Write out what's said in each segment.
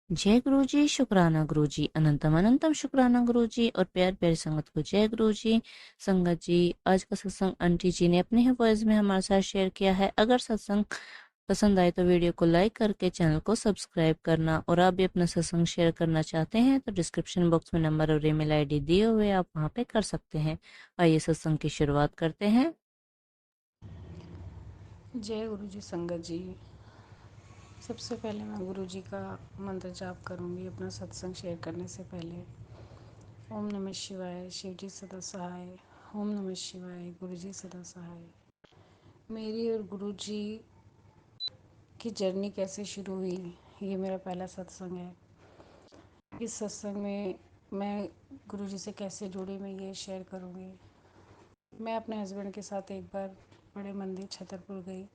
जय गुरु जी, शुक्राना गुरु जी, अनंतम अनंतम शुक्राना गुरु जी और प्यार प्यारी संगत को जय गुरु जी। संगत जी, आज का सत्संग आंटी जी ने अपने ही वॉइस में हमारे साथ शेयर किया है। अगर सत्संग पसंद आए तो वीडियो को लाइक करके चैनल को सब्सक्राइब करना, और आप भी अपना सत्संग शेयर करना चाहते हैं तो डिस्क्रिप्शन बॉक्स में नंबर और ईमेल आईडी दिए हुए आप वहां पे कर सकते हैं। आइए सत्संग की शुरुआत करते हैं। जय गुरु जी। संगत जी, सबसे पहले मैं गुरु जी का मंत्र जाप करूंगी अपना सत्संग शेयर करने से पहले। ओम नमः शिवाय, शिव जी सदा सहाय। ओम नमः शिवाय, गुरु जी सदा सहाय। मेरी और गुरु जी की जर्नी कैसे शुरू हुई, ये मेरा पहला सत्संग है। इस सत्संग में मैं गुरु जी से कैसे जुड़ी, मैं ये शेयर करूंगी। मैं अपने हस्बैंड के साथ एक बार बड़े मंदिर छतरपुर गई।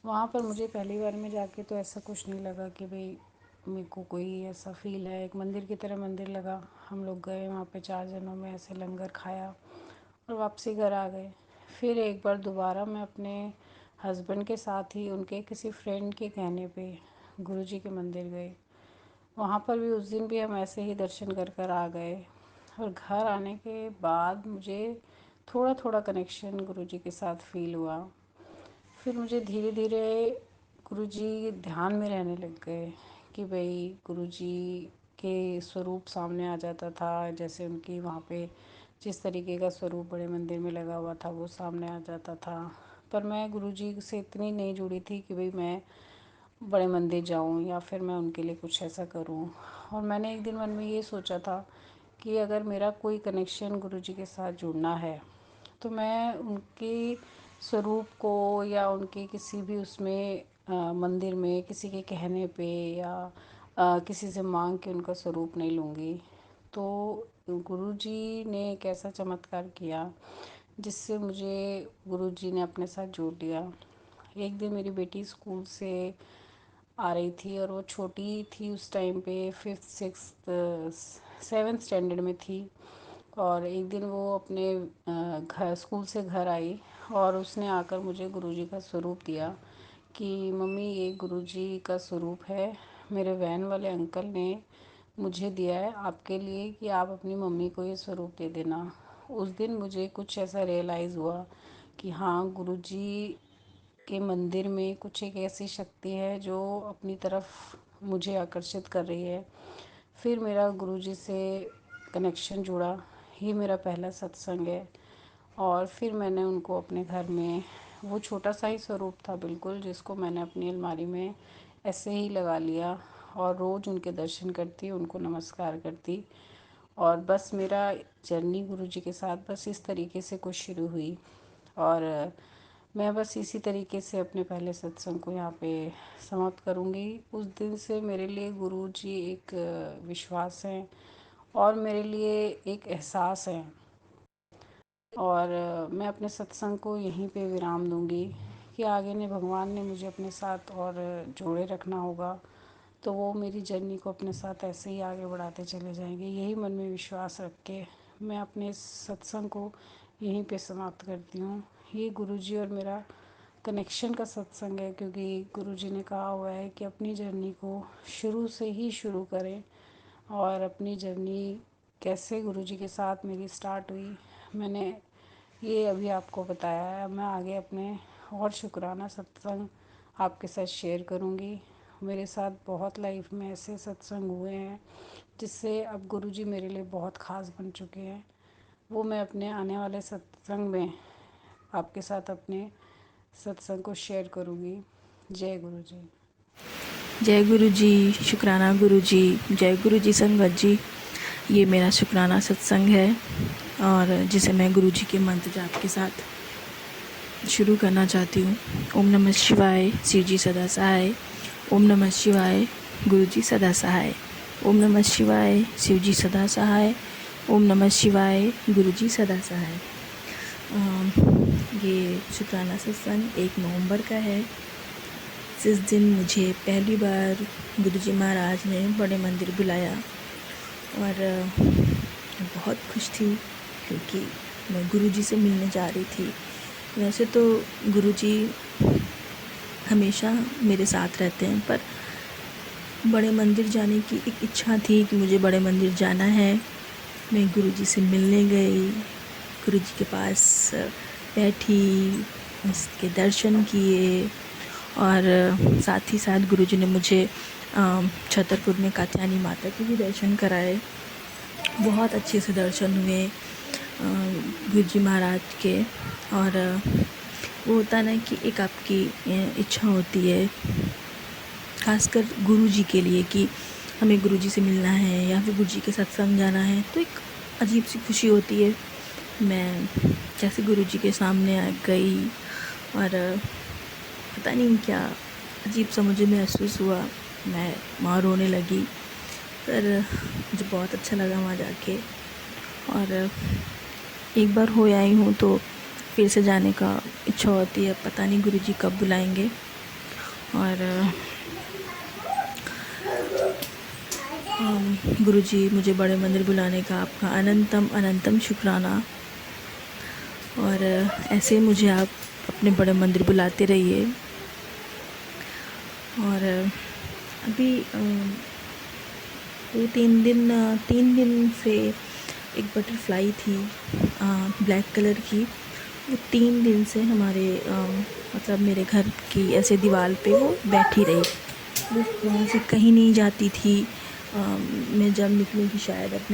वहाँ पर मुझे पहली बार में जाके तो ऐसा कुछ नहीं लगा कि भाई मेरे को कोई ऐसा फील है। एक मंदिर की तरह मंदिर लगा। हम लोग गए वहाँ पे 4 जनों में ऐसे लंगर खाया और वापसी घर आ गए। फिर एक बार दोबारा मैं अपने हस्बैंड के साथ ही उनके किसी फ्रेंड के कहने पे गुरुजी के मंदिर गए। वहाँ पर भी उस दिन भी हम ऐसे ही दर्शन कर कर आ गए। और घर आने के बाद मुझे थोड़ा थोड़ा कनेक्शन गुरुजी के साथ फील हुआ। फिर मुझे धीरे धीरे गुरुजी ध्यान में रहने लग गए कि भाई गुरुजी के स्वरूप सामने आ जाता था। जैसे उनकी वहाँ पे जिस तरीके का स्वरूप बड़े मंदिर में लगा हुआ था वो सामने आ जाता था। पर मैं गुरुजी से इतनी नहीं जुड़ी थी कि भाई मैं बड़े मंदिर जाऊं या फिर मैं उनके लिए कुछ ऐसा करूं। और मैंने एक दिन मन में ये सोचा था कि अगर मेरा कोई कनेक्शन गुरुजी के साथ जुड़ना है तो मैं उनके स्वरूप को या उनके किसी भी उसमें मंदिर में किसी के कहने पे या किसी से मांग के उनका स्वरूप नहीं लूँगी। तो गुरुजी ने एक ऐसा चमत्कार किया जिससे मुझे गुरुजी ने अपने साथ जोड़ लिया। एक दिन मेरी बेटी स्कूल से आ रही थी और वो छोटी थी उस टाइम पे, 5th 6th 7th स्टैंडर्ड में थी। और एक दिन वो अपने घर स्कूल से घर आई और उसने आकर मुझे गुरुजी का स्वरूप दिया कि मम्मी ये गुरुजी का स्वरूप है, मेरे वैन वाले अंकल ने मुझे दिया है आपके लिए कि आप अपनी मम्मी को ये स्वरूप दे देना। उस दिन मुझे कुछ ऐसा रियलाइज़ हुआ कि हाँ, गुरुजी के मंदिर में कुछ एक ऐसी शक्ति है जो अपनी तरफ मुझे आकर्षित कर रही है। फिर मेरा गुरुजी से कनेक्शन जुड़ा। ये मेरा पहला सत्संग है। और फिर मैंने उनको अपने घर में, वो छोटा सा ही स्वरूप था बिल्कुल, जिसको मैंने अपनी अलमारी में ऐसे ही लगा लिया और रोज़ उनके दर्शन करती, उनको नमस्कार करती। और बस मेरा जर्नी गुरुजी के साथ बस इस तरीके से कुछ शुरू हुई। और मैं बस इसी तरीके से अपने पहले सत्संग को यहाँ पे समाप्त करूँगी। उस दिन से मेरे लिए गुरुजी एक विश्वास है और मेरे लिए एक एहसास है। और मैं अपने सत्संग को यहीं पे विराम दूंगी कि आगे ने भगवान ने मुझे अपने साथ और जोड़े रखना होगा तो वो मेरी जर्नी को अपने साथ ऐसे ही आगे बढ़ाते चले जाएंगे। यही मन में विश्वास रख के मैं अपने सत्संग को यहीं पे समाप्त करती हूँ। ये गुरुजी और मेरा कनेक्शन का सत्संग है, क्योंकि गुरुजी ने कहा हुआ है कि अपनी जर्नी को शुरू से ही शुरू करें। और अपनी जर्नी कैसे गुरुजी के साथ मेरी स्टार्ट हुई, मैंने ये अभी आपको बताया है। मैं आगे अपने और शुक्राना सत्संग आपके साथ शेयर करूँगी। मेरे साथ बहुत लाइफ में ऐसे सत्संग हुए हैं जिससे अब गुरुजी मेरे लिए बहुत ख़ास बन चुके हैं। वो मैं अपने आने वाले सत्संग में आपके साथ अपने सत्संग को शेयर करूँगी। जय गुरु जी। जय गुरु जी, शुक्राना गुरु जी। जय गुरु जी संगत जी। ये मेरा शुक्राना सत्संग है और जिसे मैं गुरु जी के मंत्र जाप के साथ शुरू करना चाहती हूँ। ओम नमः शिवाय, शिव जी सदा सहाय। ओम नमः शिवाय, गुरु जी सदा सहाय। ओम नमः शिवाय, शिव जी सदा सहाय। ओम नमः शिवाय, गुरु जी सदा सहाय। ये शुक्राना सत्संग 1 नवंबर का है। जिस दिन मुझे पहली बार गुरुजी महाराज ने बड़े मंदिर बुलाया और मैं बहुत खुश थी क्योंकि मैं गुरुजी से मिलने जा रही थी। वैसे तो गुरुजी हमेशा मेरे साथ रहते हैं, पर बड़े मंदिर जाने की एक इच्छा थी कि मुझे बड़े मंदिर जाना है। मैं गुरुजी से मिलने गई, गुरुजी के पास बैठी, उसके दर्शन किए और साथ ही साथ गुरुजी ने मुझे छतरपुर में कात्यायनी माता के भी दर्शन कराए। बहुत अच्छे से दर्शन हुए गुरुजी महाराज के। और वो होता है ना कि एक आपकी इच्छा होती है खासकर गुरुजी के लिए कि हमें गुरुजी से मिलना है या फिर गुरुजी के सत्संग जाना है, तो एक अजीब सी खुशी होती है। मैं जैसे गुरुजी के सामने आ गई और पता नहीं क्या अजीब सा मुझे महसूस हुआ, मैं वहाँ रोने लगी। पर मुझे बहुत अच्छा लगा वहाँ जाके। और एक बार हो आई हूँ तो फिर से जाने का इच्छा होती है, पता नहीं गुरुजी कब बुलाएंगे। और गुरुजी मुझे बड़े मंदिर बुलाने का आपका अनंतम अनंतम शुक्राना। और ऐसे ही मुझे आप अपने बड़े मंदिर बुलाते रहिए। और अभी 3 दिन से एक बटरफ्लाई थी ब्लैक कलर की, वो 3 दिन से हमारे मतलब मेरे घर की ऐसे दीवार पे वो बैठी रही। वो वहाँ से कहीं नहीं जाती थी। मैं जब निकली कि शायद अब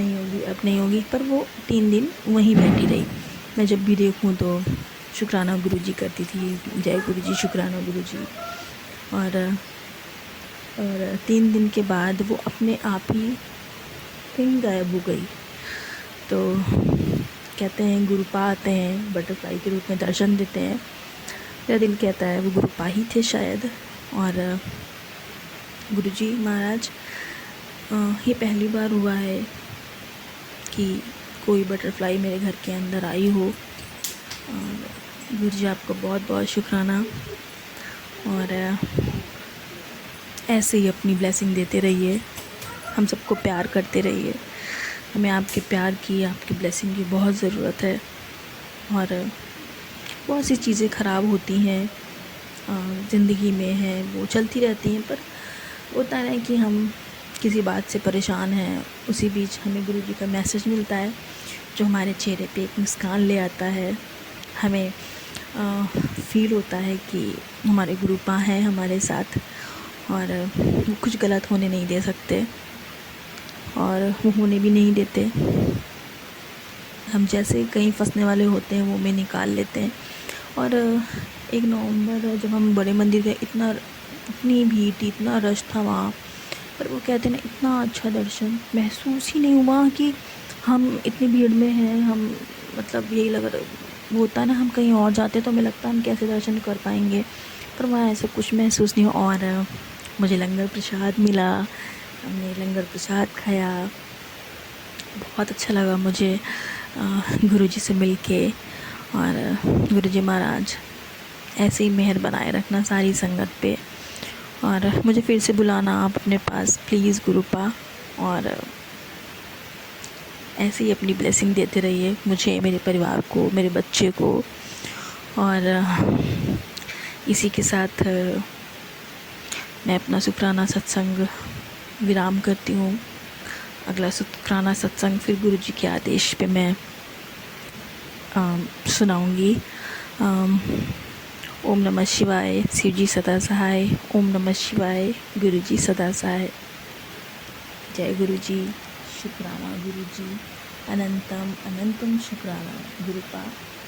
नहीं होगी, पर वो 3 दिन वहीं बैठी रही। मैं जब भी देखूँ तो शुक्राना गुरुजी करती थी, जय गुरुजी, शुक्राना गुरुजी। और 3 दिन के बाद वो अपने आप ही कहीं गायब हो गई। तो कहते हैं गुरुपा आते हैं, बटरफ्लाई के रूप में दर्शन देते हैं। मेरा दिल कहता है वो गुरुपा ही थे शायद। और गुरुजी महाराज, ये पहली बार हुआ है कि कोई बटरफ्लाई मेरे घर के अंदर आई हो। और गुरुजी आपको बहुत बहुत शुक्राना। और ऐसे ही अपनी ब्लेसिंग देते रहिए, हम सबको प्यार करते रहिए। हमें आपके प्यार की, आपकी ब्लेसिंग की बहुत ज़रूरत है। और बहुत सी चीज़ें ख़राब होती हैं ज़िंदगी में, हैं वो चलती रहती हैं, पर होता है ना कि हम किसी बात से परेशान हैं, उसी बीच हमें गुरुजी का मैसेज मिलता है जो हमारे चेहरे पे एक मुस्कान ले आता है। हमें फ़ील होता है कि हमारे गुरुपा हैं हमारे साथ और वो कुछ गलत होने नहीं दे सकते और वो होने भी नहीं देते। हम जैसे कहीं फंसने वाले होते हैं वो हमें निकाल लेते हैं। और 1 नवंबर जब हम बड़े मंदिर गए, इतनी भीड़ थी, इतना रश था वहाँ पर। वो कहते हैं ना, इतना अच्छा दर्शन महसूस ही नहीं हुआ कि हम इतनी भीड़ में हैं। हम मतलब यही लग रहा, वो होता है ना, हम कहीं और जाते तो हमें लगता है हम कैसे दर्शन कर पाएंगे, पर वहाँ ऐसा कुछ महसूस नहीं हुआ। और मुझे लंगर प्रसाद मिला, हमने लंगर प्रसाद खाया, बहुत अच्छा लगा मुझे गुरुजी से मिलके। और गुरुजी महाराज ऐसे ही मेहर बनाए रखना सारी संगत पे, और मुझे फिर से बुलाना आप अपने पास प्लीज़ गुरुपा। और ऐसे ही अपनी ब्लेसिंग देते रहिए मुझे, मेरे परिवार को, मेरे बच्चे को। और इसी के साथ मैं अपना शुक्राना सत्संग विराम करती हूँ। अगला शुक्राना सत्संग फिर गुरुजी के आदेश पे मैं सुनाऊंगी। ओम नमः शिवाय, शिवजी सदा सहाय। ओम नमः शिवाय, गुरुजी सदा सहाय। जय गुरुजी, शुक्राना गुरुजी, अनंतम अनंतम शुक्राना गुरुपा।